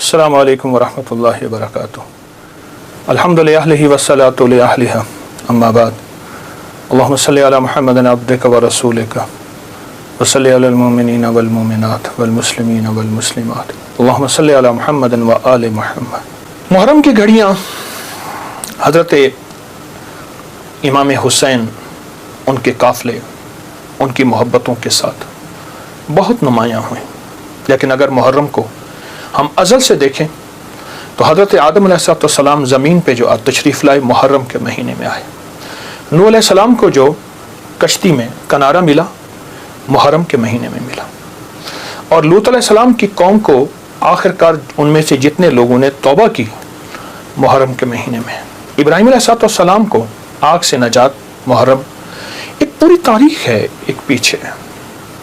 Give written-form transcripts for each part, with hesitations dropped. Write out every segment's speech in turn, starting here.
السلام علیکم ورحمۃ اللہ وبرکاتہ. الحمد للہ والصلاۃ علیہ اما بعد. اللہم صلی علی محمد عبدک ورسولک وصلی علی المؤمنین والمؤمنات والمسلمین والمسلمات. اللہم صلی علی محمد وآل محمد. محرم کی گھڑیاں حضرت امام حسین، ان کے قافلے، ان کی محبتوں کے ساتھ بہت نمایاں ہوئیں. لیکن اگر محرم کو ہم ازل سے دیکھیں تو حضرت آدم علیہ السلام زمین پہ جو تشریف لائے محرم کے مہینے میں آئے. نوح علیہ السلام کو جو کشتی میں کنارہ ملا محرم کے مہینے میں ملا. اور لوط علیہ السلام کی قوم کو آخر کار ان میں سے جتنے لوگوں نے توبہ کی محرم کے مہینے میں. ابراہیم علیہ السلام کو آگ سے نجات محرم. ایک پوری تاریخ ہے ایک پیچھے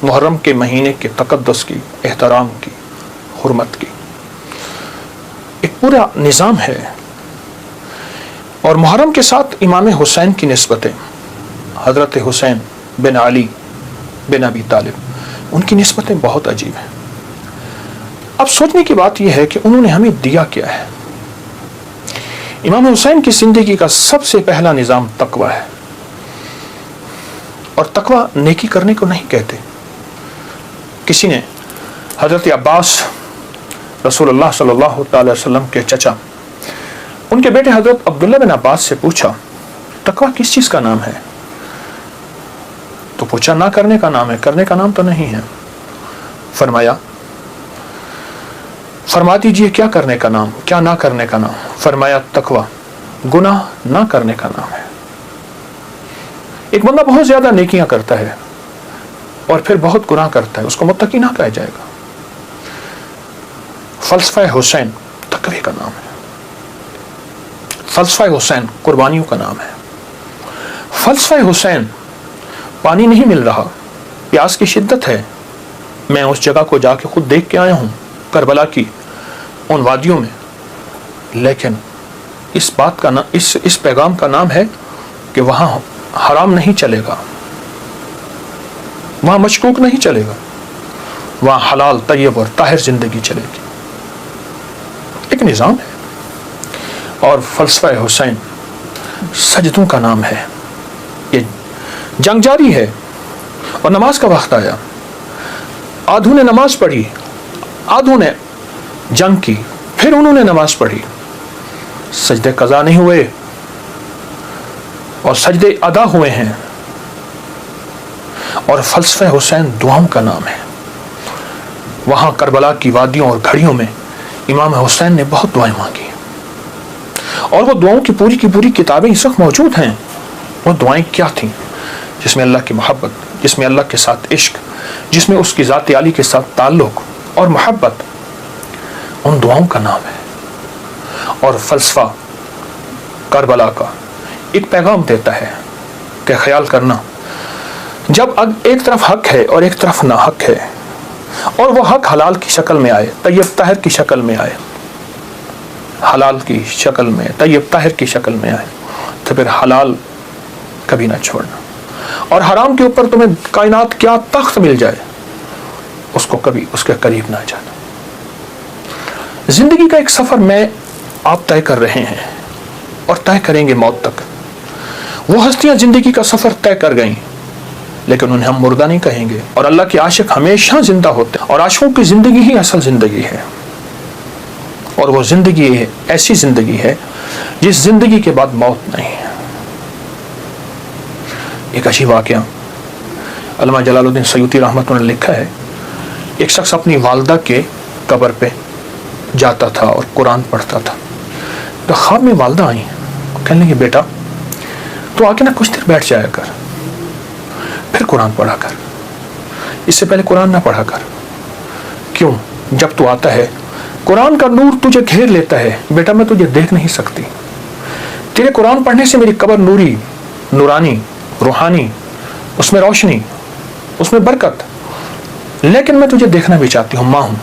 محرم کے مہینے کے تقدس کی، احترام کی، حرمت کی ایک پورا نظام ہے. اور محرم کے ساتھ امام حسین کی نسبتیں، حضرت حسین بن علی بن ابی طالب، ان کی نسبتیں بہت عجیب ہیں. اب سوچنے کی بات یہ ہے کہ انہوں نے ہمیں دیا کیا ہے. امام حسین کی زندگی کا سب سے پہلا نظام تقوی ہے. اور تقوی نیکی کرنے کو نہیں کہتے. کسی نے حضرت عباس رسول اللہ صلی اللہ تعالی وسلم کے چچا، ان کے بیٹے حضرت عبداللہ بن عباس سے پوچھا تقوی کس چیز کا نام ہے؟ تو پوچھا نہ کرنے کا نام ہے، کرنے کا نام تو نہیں ہے. فرما دیجئے کیا کرنے کا نام، کیا نہ کرنے کا نام؟ فرمایا تقوی گناہ نہ کرنے کا نام ہے. ایک بندہ بہت زیادہ نیکیاں کرتا ہے اور پھر بہت گناہ کرتا ہے، اس کو متقی نہ کہا جائے گا. فلسفہ حسین تقوی کا نام ہے. فلسفہ حسین قربانیوں کا نام ہے. فلسفہ حسین پانی نہیں مل رہا، پیاس کی شدت ہے، میں اس جگہ کو جا کے خود دیکھ کے آیا ہوں، کربلا کی ان وادیوں میں. لیکن اس بات کا اس پیغام کا نام ہے کہ وہاں حرام نہیں چلے گا، وہاں مشکوک نہیں چلے گا، وہاں حلال طیب اور طاہر زندگی چلے گی. ایک نظام ہے. اور فلسفہ حسین سجدوں کا نام ہے. یہ جنگ جاری ہے اور نماز کا وقت آیا. آدھوں نے نماز پڑھی، آدھوں نے جنگ کی، پھر انہوں نے نماز پڑھی. سجدے قضا نہیں ہوئے اور سجدے ادا ہوئے ہیں. اور فلسفہ حسین دعاؤں کا نام ہے. وہاں کربلا کی وادیوں اور گھڑیوں میں امام حسین نے بہت دعائیں مانگی اور وہ دعاؤں کی پوری کتابیں اس وقت موجود ہیں. وہ دعائیں کیا تھیں؟ جس میں اللہ کی محبت، جس میں اللہ کے ساتھ عشق، جس میں اس کی ذات عالی کے ساتھ تعلق اور محبت، ان دعاؤں کا نام ہے. اور فلسفہ کربلا کا ایک پیغام دیتا ہے کہ خیال کرنا، جب ایک طرف حق ہے اور ایک طرف نہ حق ہے، اور وہ حق حلال کی شکل میں آئے، طیب طاہر کی شکل میں آئے، حلال کی شکل میں، طیب طاہر کی شکل میں آئے، تو پھر حلال کبھی نہ چھوڑنا. اور حرام کے اوپر تمہیں کائنات کیا تخت مل جائے، اس کو کبھی اس کے قریب نہ جانا. زندگی کا ایک سفر میں آپ طے کر رہے ہیں اور طے کریں گے موت تک. وہ ہستیاں زندگی کا سفر طے کر گئیں، لیکن انہیں ہم مردہ نہیں کہیں گے. اور اللہ کے عاشق ہمیشہ زندہ ہوتے ہیں، اور عاشقوں کی زندگی ہی اصل زندگی ہے. اور وہ زندگی ایسی زندگی ہے جس زندگی کے بعد موت نہیں ہے. ایک عجیب واقعہ علامہ جلال الدین سیوطی رحمۃ اللہ نے لکھا ہے. ایک شخص اپنی والدہ کے قبر پہ جاتا تھا اور قرآن پڑھتا تھا. تو خواب میں والدہ آئی، کہنے لگی بیٹا تو آ کے نا کچھ دیر بیٹھ جایا کر، پھر قرآن پڑھا کر، اس سے پہلے قرآن نہ پڑھا کر. کیوں؟ جب تو آتا ہے قرآن کا نور تجھے گھیر لیتا ہے. بیٹا میں تجھے دیکھ نہیں سکتی، تیرے قرآن پڑھنے سے میری قبر نوری، نورانی، روحانی، اس میں روشنی، اس میں برکت. لیکن میں تجھے دیکھنا بھی چاہتی ہوں. ماں ہوں،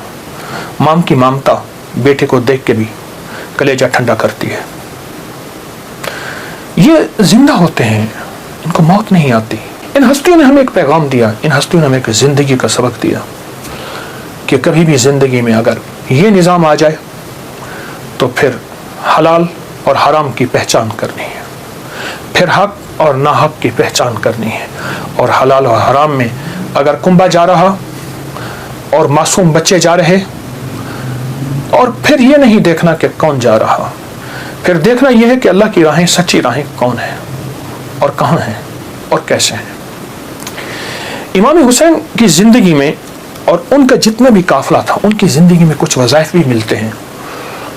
ماں کی مامتا بیٹے کو دیکھ کے بھی کلیجہ ٹھنڈا کرتی ہے. یہ زندہ ہوتے ہیں، ان کو موت نہیں آتی. ان ہستیوں نے ہمیں ایک پیغام دیا، ان ہستیوں نے ہمیں ایک زندگی کا سبق دیا کہ کبھی بھی زندگی میں اگر یہ نظام آ جائے تو پھر حلال اور حرام کی پہچان کرنی ہے، پھر حق اور ناحق کی پہچان کرنی ہے، اور حلال اور حرام میں اگر کنبا جا رہا اور معصوم بچے جا رہے، اور پھر یہ نہیں دیکھنا کہ کون جا رہا، پھر دیکھنا یہ ہے کہ اللہ کی راہیں سچی راہیں کون ہیں اور کہاں ہیں اور کیسے ہیں۔ امام حسین کی زندگی میں اور ان کا جتنا بھی قافلہ تھا، ان کی زندگی میں کچھ وظائف بھی ملتے ہیں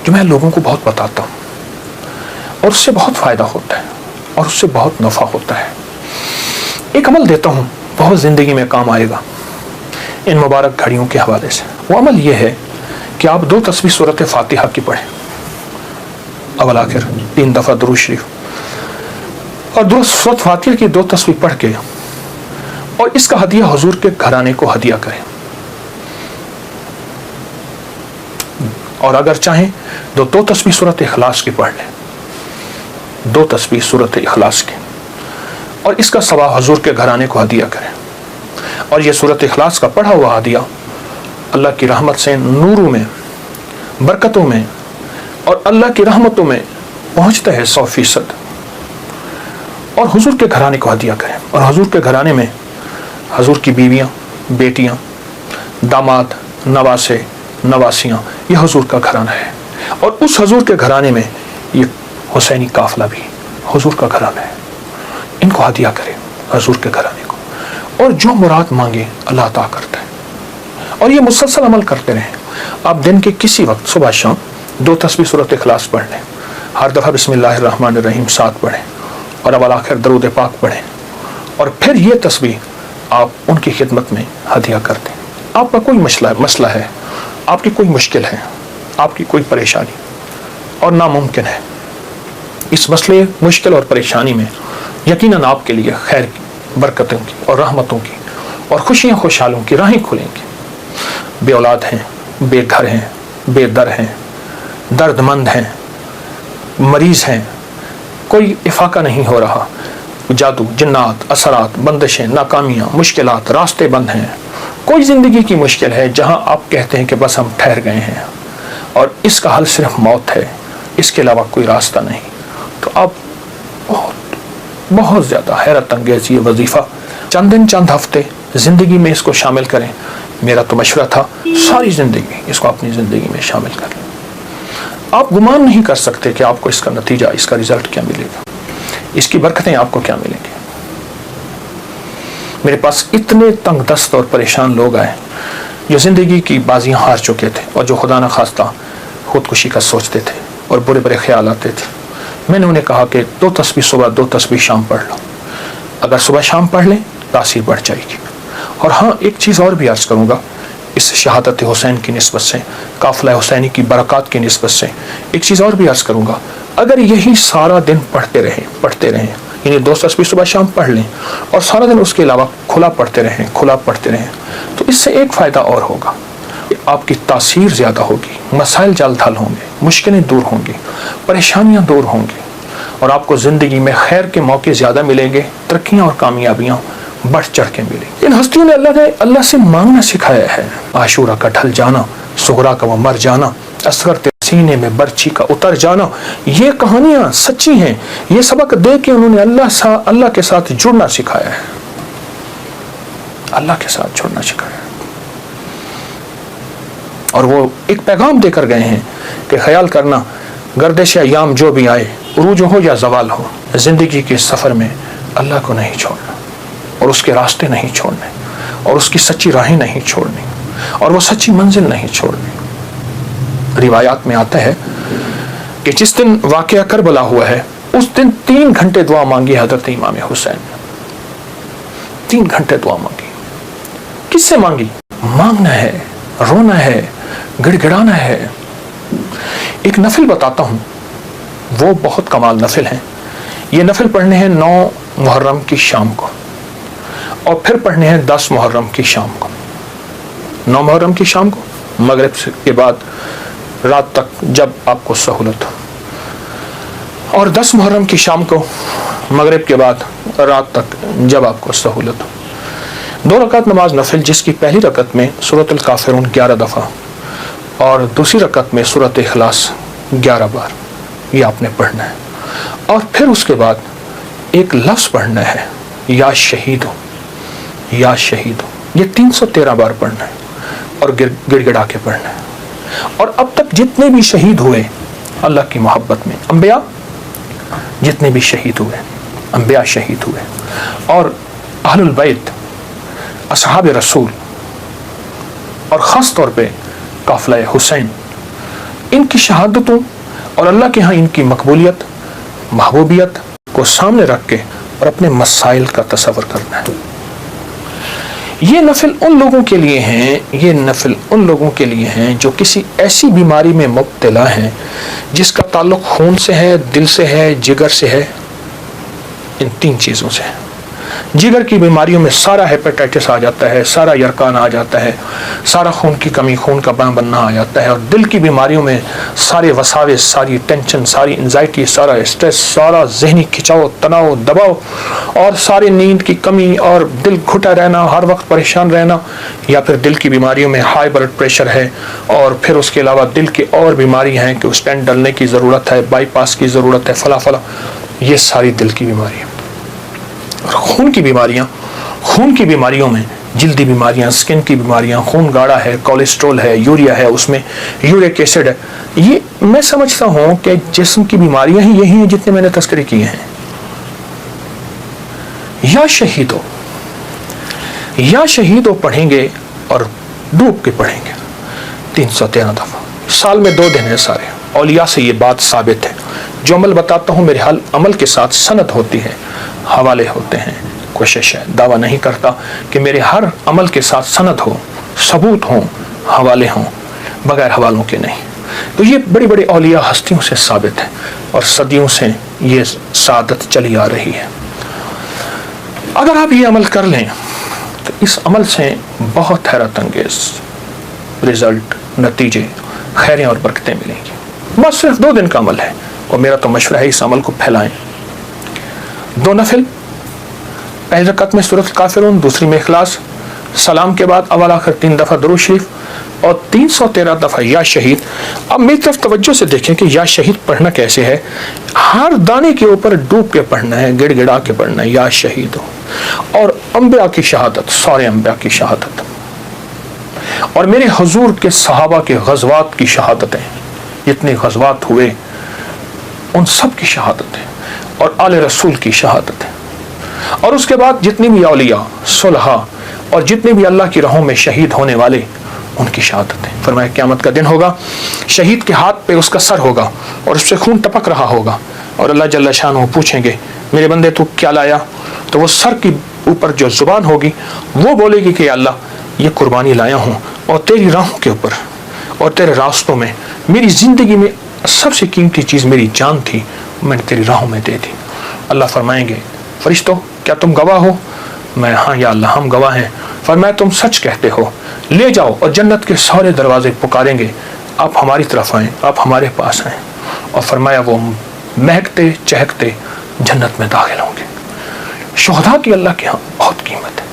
جو میں لوگوں کو بہت بتاتا ہوں، اور اس سے بہت فائدہ ہوتا ہے اور اس سے بہت نفع ہوتا ہے۔ ایک عمل دیتا ہوں، بہت زندگی میں کام آئے گا ان مبارک گھڑیوں کے حوالے سے۔ وہ عمل یہ ہے کہ آپ 2 تسبیح سورۃ فاتحہ کی پڑھیں، اول آخر 3 دفعہ درود شریف، اور سورۃ فاتحہ کی 2 تسبیح پڑھ کے اور اس کا ہدیہ حضور کے گھرانے کو ہدیہ کریں، اور اگر چاہیں تو 2 تسبیح سورۃ اخلاص کی پڑھ لیں، 2 تسبیح سورۃ اخلاص کی، اور اس کا ثواب حضور کے گھرانے کو ہدیہ کریں۔ اور یہ سورۃ اخلاص کا پڑھا ہوا ہدیہ اللہ کی رحمت سے نوروں میں، برکتوں میں اور اللہ کی رحمتوں میں پہنچتا ہے 100%۔ اور حضور کے گھرانے کو ہدیہ کریں، اور حضور کے گھرانے میں حضور کی بیویاں، بیٹیاں، داماد، نواسے، نواسیاں، یہ حضور کا گھرانہ ہے، اور اس حضور کے گھرانے میں یہ حسینی قافلہ بھی حضور کا گھرانہ ہے۔ ان کو ہدیہ کریں حضور کے گھرانے کو، اور جو مراد مانگے اللہ عطا کرتا ہے۔ اور یہ مسلسل عمل کرتے رہیں۔ آپ دن کے کسی وقت صبح شام 2 تسبیح سورۃ اخلاص پڑھ لیں، ہر دفعہ بسم اللہ الرحمن الرحیم 7 پڑھیں، اور اول آخر درود پاک پڑھیں، اور پھر یہ تسبیح آپ ان کی خدمت میں ہدیہ کر دیں۔ آپ کا کوئی مسئلہ ہے، آپ کی کوئی مشکل ہے، آپ کی کوئی پریشانی اور ناممکن ہے، اس مسئلے، مشکل اور پریشانی میں یقیناً آپ کے لیے خیر کی، برکتوں کی اور رحمتوں کی اور خوشیاں خوشحالوں کی راہیں کھلیں گی۔ بے اولاد ہیں، بے گھر ہیں، بے در ہیں، درد مند ہیں، مریض ہیں، کوئی افاقہ نہیں ہو رہا، جادو، جنات، اثرات، بندشیں، ناکامیاں، مشکلات، راستے بند ہیں، کوئی زندگی کی مشکل ہے جہاں آپ کہتے ہیں کہ بس ہم ٹھہر گئے ہیں اور اس کا حل صرف موت ہے، اس کے علاوہ کوئی راستہ نہیں، تو آپ بہت زیادہ حیرت انگیز یہ وظیفہ چند دن، چند ہفتے زندگی میں اس کو شامل کریں۔ میرا تو مشورہ تھا ساری زندگی اس کو اپنی زندگی میں شامل کر لیں۔ آپ گمان نہیں کر سکتے کہ آپ کو اس کا نتیجہ، اس کا رزلٹ کیا ملے گا، اس کی برکتیں آپ کو کیا ملیں گی۔ میرے پاس اتنے تنگ دست اور پریشان لوگ آئے جو زندگی کی بازیاں ہار چکے تھے اور جو خدا نخواستہ خودکشی کا سوچتے تھے اور برے برے خیال آتے تھے۔ میں نے انہیں کہا کہ 2 تسبیح صبح، 2 تسبیح شام پڑھ لو، اگر صبح شام پڑھ لیں تاثیر بڑھ جائے گی۔ اور ہاں، ایک چیز اور بھی عرض کروں گا اس شہادت حسین کی نسبت سے، قافلہ حسینی کی برکات کی نسبت سے، ایک چیز اور بھی عرض کروں گا، اگر یہی سارا دن پڑھتے رہیں، یعنی 2 تسبیح صبح شام پڑھ لیں اور سارا دن اس کے علاوہ کھلا پڑھتے رہیں، تو اس سے ایک فائدہ اور ہوگا، آپ کی تاثیر زیادہ ہوگی، مسائل جلد حل ہوں گے، مشکلیں دور ہوں گی، پریشانیاں دور ہوں گی، اور آپ کو زندگی میں خیر کے موقع زیادہ ملیں گے، ترقیاں اور کامیابیاں بڑھ چڑھ کے ملیں گی۔ ان ہستیوں نے اللہ سے مانگنا سکھایا ہے، عاشورہ کا ڈھل جانا، صغرا کا وہ مر جانا، اصغر تیرے سینے میں برچھی کا اتر جانا، یہ کہانیاں سچی ہیں، یہ سبق دے کے انہوں نے اللہ کے ساتھ جڑنا سکھایا ہے، اللہ کے ساتھ جڑنا سکھایا ہے۔ اور وہ ایک پیغام دے کر گئے ہیں کہ خیال کرنا، گردش ایام جو بھی آئے، عروج ہو یا زوال ہو، زندگی کے سفر میں اللہ کو نہیں چھوڑنا، اور اس کے راستے نہیں چھوڑنے، اور اس کی سچی راہیں نہیں چھوڑنی، اور وہ سچی منزل نہیں چھوڑنی۔ روایات میں آتا ہے کہ جس دن واقعہ کربلا ہوا ہے اس دن 3 گھنٹے دعا مانگی حضرت امام حسین، 3 گھنٹے دعا مانگی۔ کس سے مانگی؟ مانگنا ہے، رونا ہے، گڑ گڑانا ہے۔ ایک نفل بتاتا ہوں، وہ بہت کمال نفل ہیں۔ یہ نفل پڑھنے ہیں 9 محرم کی شام کو، اور پھر پڑھنے ہیں 10 محرم کی شام کو۔ 9 محرم کی شام کو مغرب کے بعد رات تک جب آپ کو سہولت ہو، اور 10 محرم کی شام کو مغرب کے بعد رات تک جب آپ کو سہولت ہو۔ 2 رکعت نماز نفل، جس کی پہلی رکعت میں سورۃ الکافرون 11 دفعہ اور دوسری رکعت میں سورۃ اخلاص 11 بار یہ آپ نے پڑھنا ہے. اور پھر اس کے بعد ایک لفظ پڑھنا ہے یا شہید ہو، یا شہید ہو. یہ 313 بار پڑھنا ہے اور گڑ گڑا کے پڑھنا ہے. اور اب تک جتنے بھی شہید ہوئے اللہ کی محبت میں، انبیاء جتنے بھی شہید ہوئے، انبیاء شہید ہوئے، اور اہل البیت، اصحاب رسول، اور خاص طور پہ قافلہ حسین، ان کی شہادتوں اور اللہ کے ہاں ان کی مقبولیت، محبوبیت کو سامنے رکھ کے اور اپنے مسائل کا تصور کرنا ہے. یہ نفل ان لوگوں کے لیے ہیں، یہ نفل ان لوگوں کے لیے ہیں جو کسی ایسی بیماری میں مبتلا ہیں جس کا تعلق خون سے ہے، دل سے ہے، جگر سے ہے، ان 3 چیزوں سے ہے. جگر کی بیماریوں میں سارا ہیپیٹائٹس آ جاتا ہے، سارا یرکان آ جاتا ہے، سارا خون کی کمی، خون کا بننا آ جاتا ہے. اور دل کی بیماریوں میں سارے وساوس، ساری ٹینشن، ساری انزائٹی، سارا اسٹریس، سارا ذہنی کھچاؤ، تناؤ، دباؤ، اور ساری نیند کی کمی، اور دل گھٹا رہنا، ہر وقت پریشان رہنا. یا پھر دل کی بیماریوں میں ہائی بلڈ پریشر ہے، اور پھر اس کے علاوہ دل کی اور بیماری ہیں کہ اسٹینٹ ڈلنے کی ضرورت ہے، بائی پاس کی ضرورت ہے، فلاں فلاں. یہ ساری دل کی بیماریاں. اور خون کی بیماریاں، خون کی بیماریوں میں جلدی بیماریاں، سکن کی بیماریاں، خون گاڑھا ہے، کولیسٹرول ہے، یوریا ہے، اس میں یورک ایسڈ ہے. یہ میں سمجھتا ہوں کہ جسم کی بیماریاں ہی یہی ہیں جتنے میں نے تذکرے کیے ہیں. یا شہید ہو، یا شہید ہو پڑھیں گے اور ڈوب کے پڑھیں گے 313 دفعہ. سال میں 2 دن ہے سارے. اولیاء سے یہ بات ثابت ہے. جو عمل بتاتا ہوں میرے حال عمل کے ساتھ سند ہوتی ہے، حوالے ہوتے ہیں. کوشش ہے، دعویٰ نہیں کرتا کہ میرے ہر عمل کے ساتھ سند ہو، ثبوت ہوں، حوالے ہوں، بغیر حوالوں کے نہیں. تو یہ بڑی بڑی اولیاء ہستیوں سے ثابت ہے، اور صدیوں سے یہ سعادت چلی آ رہی ہے. اگر آپ یہ عمل کر لیں تو اس عمل سے بہت حیرت انگیز رزلٹ، نتیجے، خیریں اور برکتیں ملیں گی. بس صرف 2 دن کا عمل ہے، اور میرا تو مشورہ ہے اس عمل کو پھیلائیں. 2 نفل، پہلی رکعت میں سورۃ الکافرون، دوسری میں اخلاص، سلام کے بعد اول آخر 3 دفعہ درود شریف، اور 313 دفعہ یا شہید. اب میری طرف توجہ سے دیکھیں کہ یا شہید پڑھنا کیسے ہے. ہر دانے کے اوپر ڈوب کے پڑھنا ہے، گڑ گڑا کے پڑھنا ہے، یا شہید ہو. اور انبیاء کی شہادت، سارے انبیاء کی شہادت، اور میرے حضور کے صحابہ کے غزوات کی شہادتیں، جتنے غزوات ہوئے ان سب کی شہادتیں، اور آل رسول کی شہادتیں. اور اس کے بعد جتنے بھی اولیاء، صلحاء، اور جتنے بھی اللہ کی راہوں میں شہید ہونے والے، ان کی شہادتیں. فرمایا قیامت کا دن ہوگا، شہید کے ہاتھ پہ اس کا سر ہوگا اور اس سے خون ٹپک رہا ہوگا، اور اللہ جل شانہ پوچھیں گے میرے بندے تو کیا لایا؟ تو وہ سر کی اوپر جو زبان ہوگی وہ بولے گی کہ اللہ یہ قربانی لایا ہوں، اور تیری راہوں کے اوپر اور تیرے راستوں میں، میری زندگی میں سب سے قیمتی چیز میری جان تھی، میں نے تیری راہوں میں دے دی. اللہ فرمائیں گے فرشتوں کیا تم گواہ ہو؟ میں ہاں یا اللہ ہم گواہ ہیں. فرمایا تم سچ کہتے ہو، لے جاؤ. اور جنت کے سارے دروازے پکاریں گے آپ ہماری طرف آئیں، آپ ہمارے پاس آئیں. اور فرمایا وہ مہکتے چہکتے جنت میں داخل ہوں گے. شہداء کی اللہ کے ہاں بہت قیمت ہے،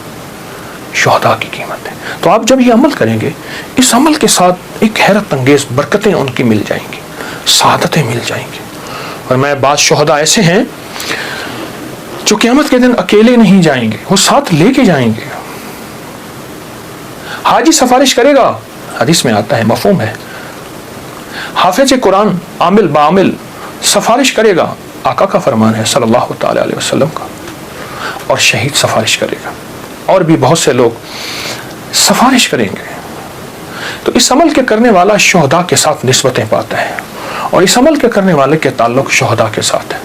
شہداء کی قیمت ہے. تو آپ جب یہ عمل کریں گے، اس عمل کے ساتھ ایک حیرت انگیز برکتیں ان کی مل جائیں گی، سعادتیں مل جائیں گی. اور میں بعض شہداء ایسے ہیں جو قیامت کے دن اکیلے نہیں جائیں گے، وہ ساتھ لے کے جائیں گے. حاجی سفارش کرے گا، حدیث میں آتا ہے، مفہوم ہے. حافظ قرآن عامل بعامل سفارش کرے گا، آقا کا فرمان ہے صلی اللہ تعالی علیہ وسلم کا. اور شہید سفارش کرے گا، اور بھی بہت سے لوگ سفارش کریں گے. تو اس عمل کے کرنے والا شہداء کے ساتھ نسبتیں پاتا ہے، اور اس عمل کے کرنے والے کے تعلق شہداء کے ساتھ ہے.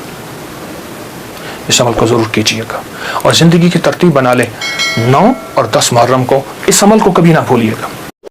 اس عمل کو ضرور کیجیے گا، اور زندگی کی ترتیب بنا لیں. 9 اور 10 محرم کو اس عمل کو کبھی نہ بھولیے گا.